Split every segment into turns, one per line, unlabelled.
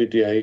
PTI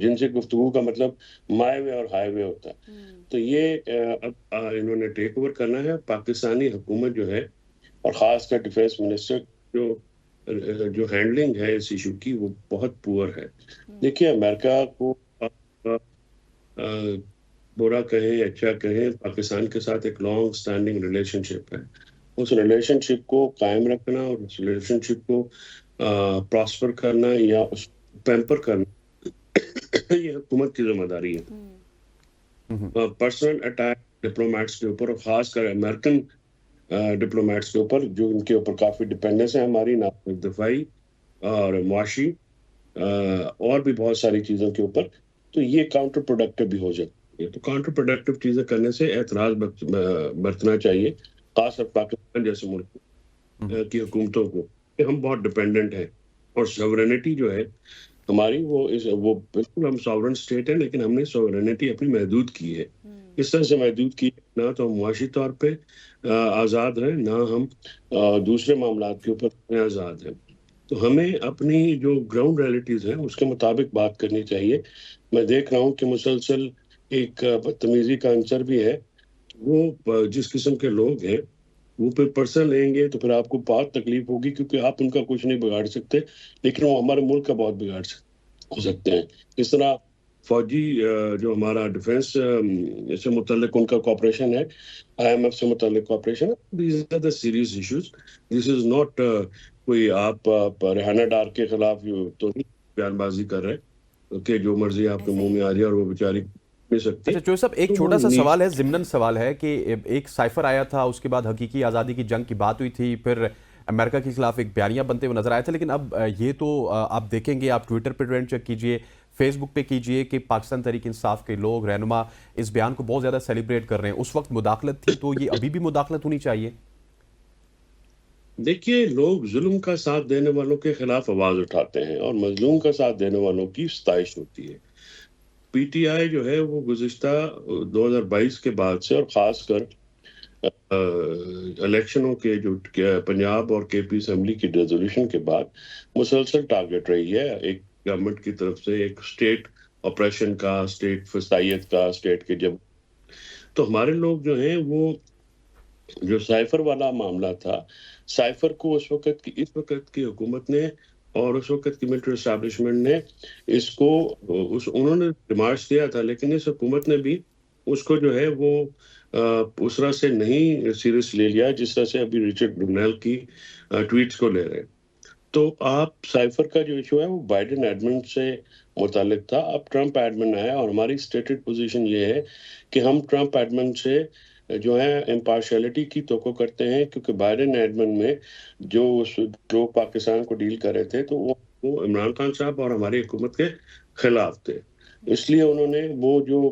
جن سے گفتگو کا مطلب مائی وے اور ہائی وے ہوتا ہے. تو یہ اب انہوں نے ٹیک اوور کرنا ہے. پاکستانی حکومت جو ہے اور خاص کر ڈیفینس منسٹر جو ہینڈلنگ ہے اس ایشو کی وہ بہت پور ہے. دیکھیے امریکہ کو برا کہیں اچھا کہیں پاکستان کے ساتھ ایک لانگ سٹینڈنگ ریلیشن شپ ہے. اس ریلیشن شپ کو قائم رکھنا اور اس ریلیشن شپ کو پراسپر کرنا یا اس پیمپر کرنا یہ حکومت کی ذمہ داری ہے. پرسنل اٹیک ڈپلومیٹس کے اوپر اور خاص کر امریکن ڈپلومیٹس کے اوپر جو ان کے اوپر کافی ڈپینڈنس ہے ہماری دفاعی اور معاشی اور بھی بہت ساری چیزوں کے اوپر, تو یہ کاؤنٹر پروڈکٹیو بھی ہو جاتی ہے. تو کاؤنٹر پروڈکٹیو چیزیں کرنے سے اعتراض برتنا چاہیے خاص طور پاکستان جیسے ملک کی حکومتوں کو کہ ہم بہت ڈپینڈنٹ ہیں اور سوورنٹی جو ہے ہماری وہ بالکل ہم سوورن اسٹیٹ ہے لیکن ہم نے سوورنٹی اپنی محدود کی ہے. اس طرح سے محدود کی نہ تو ہم معاشی طور پہ آزاد ہیں نہ ہم دوسرے معاملات کے اوپر آزاد ہیں. تو ہمیں اپنی جو گراؤنڈ ریئلٹیز ہیں اس کے مطابق بات کرنی چاہیے. میں دیکھ رہا ہوں کہ مسلسل ایک بدتمیزی کا عنصر بھی ہے. وہ جس قسم کے لوگ ہیں وہ پھر پرسن لیں گے تو پھر آپ کو بہت تکلیف ہوگی کیونکہ آپ ان کا کچھ نہیں بگاڑ سکتے لیکن وہ ہمارے ملک کا بہت بگاڑ ہو سکتے ہیں. اس طرح فوجی جو ہمارا ڈیفینس سے متعلق ان کا کوآپریشن ہے, IMF سے متعلق کوآپریشن ہے. These are the serious issues. This is not کوئی آپ ریحانہ ڈار کے خلاف تو نہیں بیان بازی کر رہے کہ جو مرضی آپ کے منہ میں آ جائے اور وہ بیچاری مل سکتی.
اچھا چوہے صاحب ایک چھوٹا سا سوال ہے, ضمناً سوال ہے کہ ایک سائفر آیا تھا, اس کے بعد حقیقی آزادی کی جنگ کی بات ہوئی تھی, پھر امریکہ کے خلاف ایک بیانیہ بنتے ہوئے نظر آیا تھا, لیکن اب یہ تو آپ دیکھیں گے, آپ ٹویٹر پہ ٹرینڈ چیک کیجئے, فیس بک پہ کیجئے کہ پاکستان تحریک انصاف کے لوگ رہنما اس بیان کو بہت زیادہ سیلیبریٹ کر رہے ہیں. اس وقت مداخلت تھی تو یہ ابھی بھی مداخلت ہونی چاہیے.
دیکھیے لوگ ظلم کا ساتھ دینے والوں کے خلاف آواز اٹھاتے ہیں اور مظلوم کا ساتھ دینے والوں کی ستائش ہوتی ہے. پی ٹی آئی جو ہے وہ گزشتہ 2022 کے بعد سے اور خاص کر الیکشنوں کے جو پنجاب اور کے پی اسمبلی کی ریزولوشن کے بعد مسلسل ٹارگٹ رہی ہے ایک گورنمنٹ کی طرف سے, ایک اسٹیٹ آپریشن کا, اسٹیٹ فسائیت کا, اسٹیٹ کے جب. تو ہمارے لوگ جو ہیں وہ جو سائفر والا معاملہ تھا, سائفر کو اس وقت کی حکومت نے اور اس وقت کی ملٹری اسٹیبلشمنٹ نے اس کو انہوں نے ڈیمارچ دیا تھا, لیکن اس حکومت نے بھی اس کو جو ہے وہ اس طرح سے نہیں سیریس لے لیا جس طرح سے ابھی رچرڈ برنیل کی ٹویٹس کو لے رہے. تو آپ سائفر کا جو ایشو ہے وہ بائیڈن ایڈمن سے متعلق تھا. اب ٹرمپ ایڈمن آیا اور ہماری اسٹیٹڈ پوزیشن یہ ہے کہ ہم ٹرمپ ایڈمن سے جو ہے امپارشلٹی کی توقع کرتے ہیں کیونکہ بائیڈن ایڈمن میں جو پاکستان کو ڈیل کر رہے تھے تو وہ عمران خان صاحب اور ہماری حکومت کے خلاف تھے. اس لیے انہوں نے وہ جو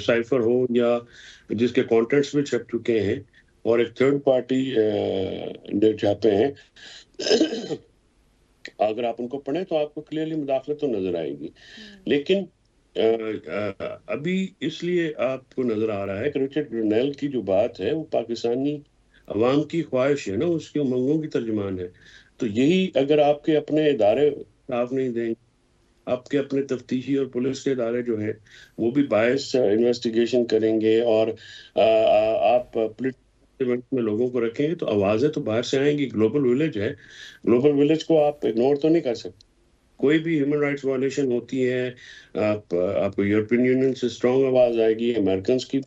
سائفر ہو یا جس کے کانٹینٹس بھی چھپ چکے ہیں اور ایک تھرڈ پارٹی چھاپے ہیں, اگر آپ ان کو پڑھیں تو آپ کو کلیئرلی مداخلت تو نظر آئے گی. لیکن ابھی اس لیے آپ کو نظر آ رہا ہے کہ رچرڈ برنیل کی جو بات ہے وہ پاکستانی عوام کی خواہش ہے نا, اس کی امنگوں کی ترجمان ہے. تو یہی اگر آپ کے اپنے ادارے صاف نہیں دیں, آپ کے اپنے تفتیشی اور پولیس کے ادارے جو ہیں وہ بھی باعث انویسٹیگیشن کریں گے اور آپ میں لوگوں کو رکھیں گے تو آوازیں تو باہر سے آئیں گی. گلوبل ولیج ہے, گلوبل ولیج کو آپ اگنور تو نہیں کر سکتے. کوئی بھی ہیومن رائٹس وائلیشن ہوتی ہے آپ کو یورپین یونین سے اسٹرانگ آواز آئے گی, امریکنس کی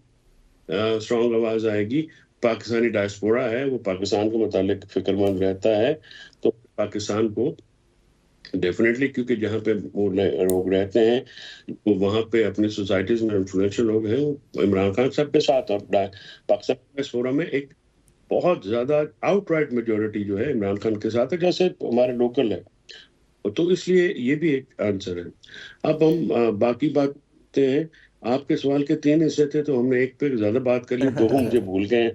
اسٹرانگ آواز آئے گی. پاکستانی ڈائسپورا ہے وہ پاکستان کے متعلق فکر مند رہتا ہے تو پاکستان کو ڈیفینیٹلی کیونکہ جہاں پہ وہ لوگ رہتے ہیں وہاں پہ اپنی سوسائٹیز میں انفلوئنشل لوگ ہیں عمران خان صاحب کے ساتھ, اور پاکستان ڈائسپورا میں ایک بہت زیادہ آؤٹ رائٹ میجورٹی جو ہے عمران خان کے ساتھ ہے جیسے ہمارے لوکل ہے. تو اس لیے یہ بھی ایک آنسر ہے. اب ہم باقی باتیں ہیں, آپ کے سوال کے 3 حصے تھے تو ہم نے ایک پہ زیادہ بات کر لی, 2 مجھے بھول گئے ہیں.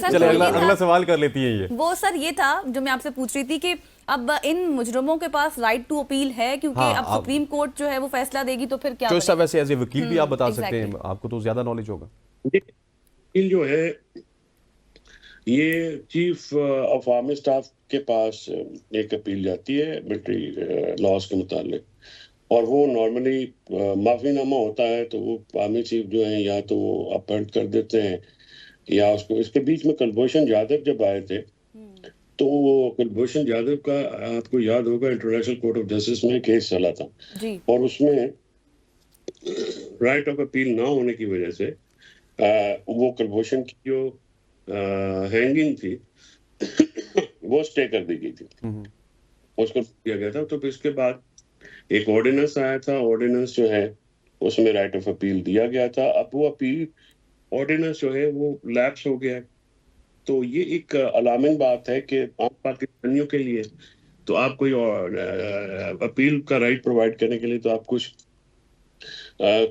چلے اگلا سوال کر لیتی ہیں.
وہ سر یہ تھا جو میں آپ سے پوچھ رہی تھی کہ اب ان مجرموں کے پاس رائٹ ٹو اپیل ہے کیونکہ اب سپریم کورٹ جو ہے وہ فیصلہ دے گی تو پھر کیا
صاحب ویسے ایز اے وکیل بھی آپ بتا سکتے ہیں, آپ کو تو زیادہ نالج ہوگا.
وکیل جو ہے یہ چیف آف آرمی اسٹاف کے پاس ایک اپیل جاتی ہے ملٹری لاز کے متعلق، اور وہ نارملی معافی نامہ ہوتا ہے تو وہ آرمی چیف جو ہیں یا تو وہ اپوائنٹ کر دیتے ہیں یا اس کو. اس کے بیچ میں کلبھوشن جادو جب آئے تھے تو کلبھوشن جادو کا آپ کو یاد ہوگا انٹرنیشنل کورٹ آف جسٹس میں کیس چلا تھا، اور اس میں رائٹ آف اپیل نہ ہونے کی وجہ سے وہ کلبھوشن کی جو ہینگنگ تھی وہ اسٹے کر دی گئی تھی، اس کو کیا گیا تھا. تو پھر اس کے بعد ایک آرڈیننس آیا تھا، آرڈیننس جو ہے اس میں رائٹ آف اپیل دیا گیا تھا. اب وہ اپیل آرڈیننس جو ہے وہ لیپس ہو گیا ہے. تو یہ ایک الارمنگ بات ہے کہ عام پاکستانیوں کے لیے تو آپ کوئی اپیل کا رائٹ پرووائڈ کرنے کے لیے تو آپ کچھ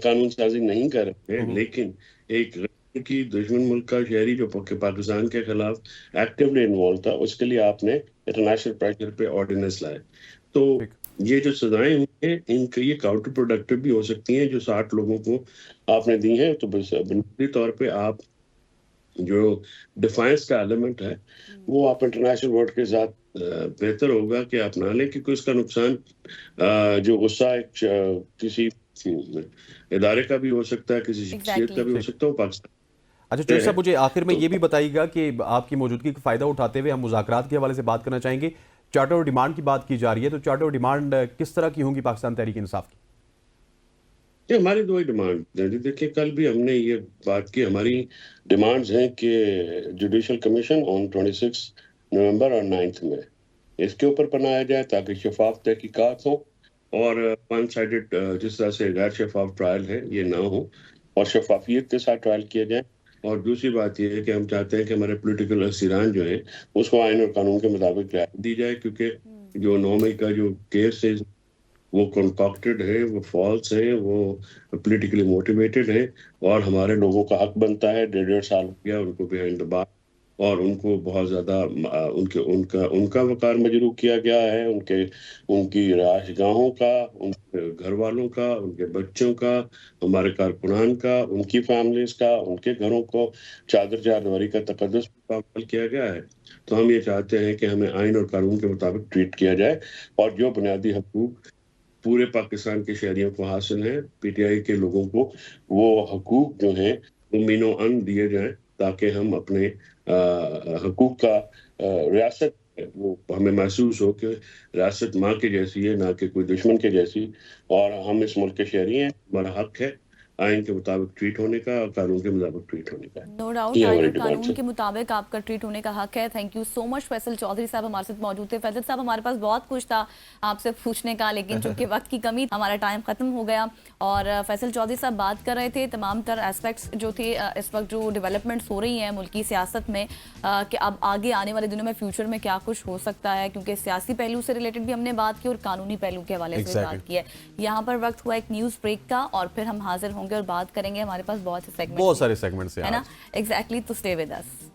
قانون سازی نہیں کر رہے، لیکن ایک کی دشمن ملک کا شہری جو پاکستان کے خلاف ایکٹیولی انوالو تھا، اس کے لیے آپ نے انٹرنیشنل پریشر پہ آرڈیننس لائے. تو یہ جو سزائیں ہوئی ہیں ان کے یہ کاؤنٹر پروڈکٹیو بھی ہو سکتی ہیں. جو 60 لوگوں کو آپ نے دی ہیں تو بنیادی طور پہ آپ جو ڈیفائنس کا ایلیمنٹ ہے وہ آپ انٹرنیشنل ورڈ کے ساتھ بہتر ہوگا کہ آپ نہ لیں، کیونکہ اس کا نقصان جو غصہ ایک کسی ادارے کا بھی ہو سکتا ہے، کسی شخصیت کا بھی ہو سکتا ہے، وہ پاکستان.
اچھا چوہدری صاحب، مجھے آخر میں یہ بھی بتائیے گا کہ آپ کی موجودگی کا فائدہ اٹھاتے ہوئے ہم مذاکرات کے حوالے سے بات کرنا چاہیں گے. چارٹر آف ڈیمانڈ کی بات کی جا رہی ہے، تو چارٹر آف ڈیمانڈ کس طرح کی ہوں گی پاکستان تحریک انصاف کی؟
ہماری دو ہی ڈیمانڈ ہیں. دیکھیں کل بھی ہم نے یہ بات کی، ہماری ڈیمانڈز ہیں کہ جوڈیشل کمیشن آن 26 نومبر اور 9 میں اس کے اوپر بنایا جائے تاکہ شفاف تحقیقات ہوں اور ون سائیڈڈ جس طرح سے غیر شفاف ٹرائل ہے یہ نہ ہو اور شفافیت کے ساتھ ٹرائل کیا جائے. اور دوسری بات یہ ہے کہ ہم چاہتے ہیں کہ ہمارے پولیٹیکل اسیران جو ہیں اس کو آئین اور قانون کے مطابق رعایت دی جائے، کیونکہ جو 9 مئی کا جو کیس ہے وہ کنکاکٹڈ ہے، وہ فالس ہے، وہ پولیٹیکلی موٹیویٹڈ ہے، اور ہمارے لوگوں کا حق بنتا ہے. 1.5 سال ہو گیا ان کو بیہائنڈ دا بار، اور ان کو بہت زیادہ ان کا وقار مجروح کیا گیا ہے، ان کی رہائش گاہوں کا، ان کے گھر والوں کا، ان کے بچوں کا، ہمارے کارکنان کا، ان کی فیملیز کا، ان کے گھروں کو چادر چادری کا تقدس پامال کیا گیا ہے. تو ہم یہ چاہتے ہیں کہ ہمیں آئین اور قانون کے مطابق ٹریٹ کیا جائے، اور جو بنیادی حقوق پورے پاکستان کے شہریوں کو حاصل ہیں، پی ٹی آئی کے لوگوں کو وہ حقوق جو ہیں وہ مینو ان دیے جائیں، تاکہ ہم اپنے حقوق کا ریاست وہ ہمیں محسوس ہو کہ ریاست ماں کے جیسی ہے، نہ کہ کوئی دشمن کے جیسی، اور ہم اس ملک کے شہری ہیں، ہمارا حق ہے آئین کے مطابق ٹریٹ ہونے کا اور قانون کے مطابق ٹریٹ ہونے کا.
نو ڈاؤٹ آئین اور قانون کے مطابق آپ کا ٹریٹ ہونے کا حق ہے. تھینک یو سو مچ. فیصل چودھری صاحب ہمارے ساتھ موجود تھے. فیصل صاحب، ہمارے پاس بہت کچھ تھا آپ سے پوچھنے کا، لیکن چونکہ وقت کی کمی ہمارا ٹائم ختم ہو گیا. اور فیصل چودھری صاحب بات کر رہے تھے تمام تر ایسپیکٹس جو تھے اس وقت جو ڈیولپمنٹس ہو رہی ہیں ملکی سیاست میں، کہ اب آگے آنے والے دنوں میں فیوچر میں کیا کچھ ہو سکتا ہے، کیونکہ سیاسی پہلو سے ریلیٹڈ بھی ہم نے بات کی اور قانونی پہلو کے حوالے سے بات کی ہے. یہاں پر وقت ہوا ایک نیوز بریک کا، اور پھر ہم حاضر ہوں گے اور بات کریں گے. ہمارے پاس بہت سے سیگمنٹ،
بہت سارے سیگمنٹس ہیں
ہے نا. ایگزیکٹلی، تو اسٹے ود اس.